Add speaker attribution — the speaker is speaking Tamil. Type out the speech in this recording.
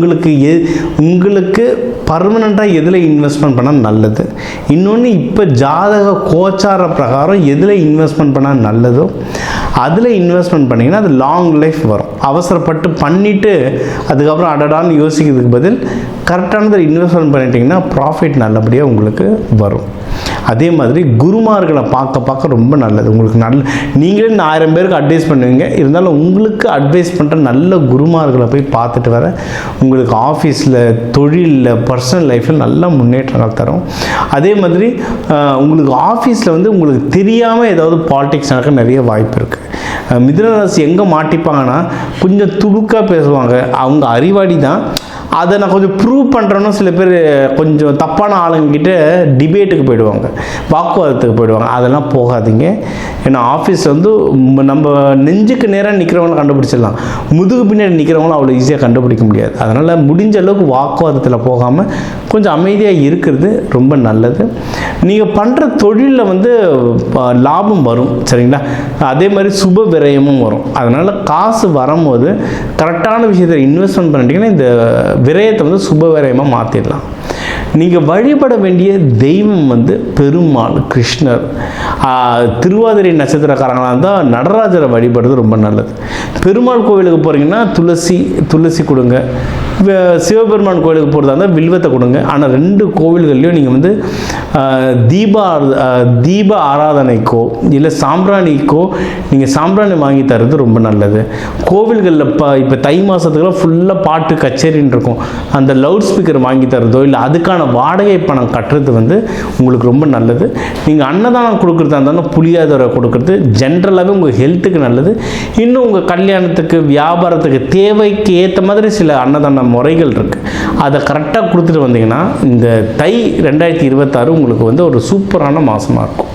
Speaker 1: உங்களுக்கு பர்மனெண்ட்டாக எதில் இன்வெஸ்ட்மெண்ட் பண்ணால் நல்லது, இன்னொன்று இப்போ ஜாதக கோச்சார பிரகாரம் எதில் இன்வெஸ்ட்மெண்ட் பண்ணால் நல்லதோ அதில் இன்வெஸ்ட்மெண்ட் பண்ணிங்கன்னா அது லாங் லைஃப் வரும். அவசரப்பட்டு பண்ணிவிட்டு அதுக்கப்புறம் அடடான்னு யோசிக்கிறதுக்கு பதில் கரெக்டானதில் இன்வெஸ்ட்மெண்ட் பண்ணிட்டீங்கன்னா ப்ராஃபிட் நல்லபடியாக உங்களுக்கு வரும். அதே மாதிரி குருமார்களை பார்க்க ரொம்ப நல்லது. உங்களுக்கு நீங்களே இந்த 1000 பேருக்கு அட்வைஸ் பண்ணுவீங்க, இருந்தாலும் உங்களுக்கு அட்வைஸ் பண்ணுற நல்ல குருமார்களை போய் பார்த்துட்டு வர உங்களுக்கு ஆஃபீஸில், தொழிலில், பர்சனல் லைஃப்பில் நல்ல முன்னேற்றங்கள் தரும். அதே மாதிரி உங்களுக்கு ஆஃபீஸில் வந்து உங்களுக்கு தெரியாமல் ஏதாவது பாலிடிக்ஸ் நடக்க நிறைய வாய்ப்பு இருக்குது. மிதுன ராசி எங்கே மாட்டிப்பாங்கன்னா கொஞ்சம் துடுக்காக பேசுவாங்க, அவங்க அறிவாளி தான், அதை நான் கொஞ்சம் ப்ரூவ் பண்ணுறேன்னு சில பேர் கொஞ்சம் தப்பான ஆளுங்கிட்ட டிபேட்டுக்கு போயிடுவாங்க, வாக்குவாதத்துக்கு போயிடுவாங்க. அதெல்லாம் போகாதீங்க. ஏன்னா ஆஃபீஸில் வந்து நம்ம நெஞ்சுக்கு நேராக நிற்கிறவங்கள கண்டுபிடிச்சிடலாம், முதுகு பின்னாடி நிற்கிறவங்களும் அவ்வளோ ஈஸியாக கண்டுபிடிக்க முடியாது. அதனால் முடிஞ்ச அளவுக்கு வாக்குவாதத்தில் போகாமல் கொஞ்சம் அமைதியாக இருக்கிறது ரொம்ப நல்லது. நீங்கள் பண்ணுற தொழிலில் வந்து லாபம் வரும், சரிங்களா? அதே மாதிரி சுப விரயமும் வரும். அதனால் காசு வரும்போது கரெக்டான விஷயத்தை இன்வெஸ்ட்மெண்ட் பண்ணிட்டீங்கன்னா இந்த விரயத்தை வந்து சுப விரயமாக மாற்றிடலாம். நீங்கள் வழிபட வேண்டிய தெய்வம் வந்து பெருமாள், கிருஷ்ணர். திருவாதிரை நட்சத்திரக்காரங்களாக இருந்தால் நடராஜரை வழிபடுறது ரொம்ப நல்லது. பெருமாள் கோவிலுக்கு போகிறீங்கன்னா துளசி கொடுங்க. சிவபெருமான் கோவிலுக்கு போகிறதா இருந்தால் வில்வத்தை கொடுங்க. ஆனால் 2 கோவில்கள்லையும் நீங்கள் வந்து தீப ஆராதனைக்கோ இல்லை சாம்பிராணிக்கோ நீங்கள் சாம்பிராணி வாங்கி தர்றது ரொம்ப நல்லது. கோவில்களில் இப்போ தை மாதத்துக்குலாம் ஃபுல்லாக பாட்டு கச்சேரின்னு இருக்கும், அந்த லவுட் ஸ்பீக்கர் வாங்கி தரதோ இல்லை அதுக்கான வாடகை பணம் கட்டுறது வந்து உங்களுக்கு ரொம்ப நல்லது. நீங்கள் அன்னதானம் கொடுக்குறதா இருந்தாலும் புளியாதரை கொடுக்குறது ஜென்ரலாகவே உங்கள் ஹெல்த்துக்கு நல்லது. இன்னும் உங்கள் கல்யாணத்துக்கு, வியாபாரத்துக்கு, தேவைக்கு ஏற்ற மாதிரி சில அன்னதான முறைகள் இருக்குது. அதை கரெக்டாக கொடுத்துட்டு வந்தீங்கன்னா இந்த தை 2026 உங்களுக்கு வந்து ஒரு சூப்பரான மாதமாக இருக்கும்.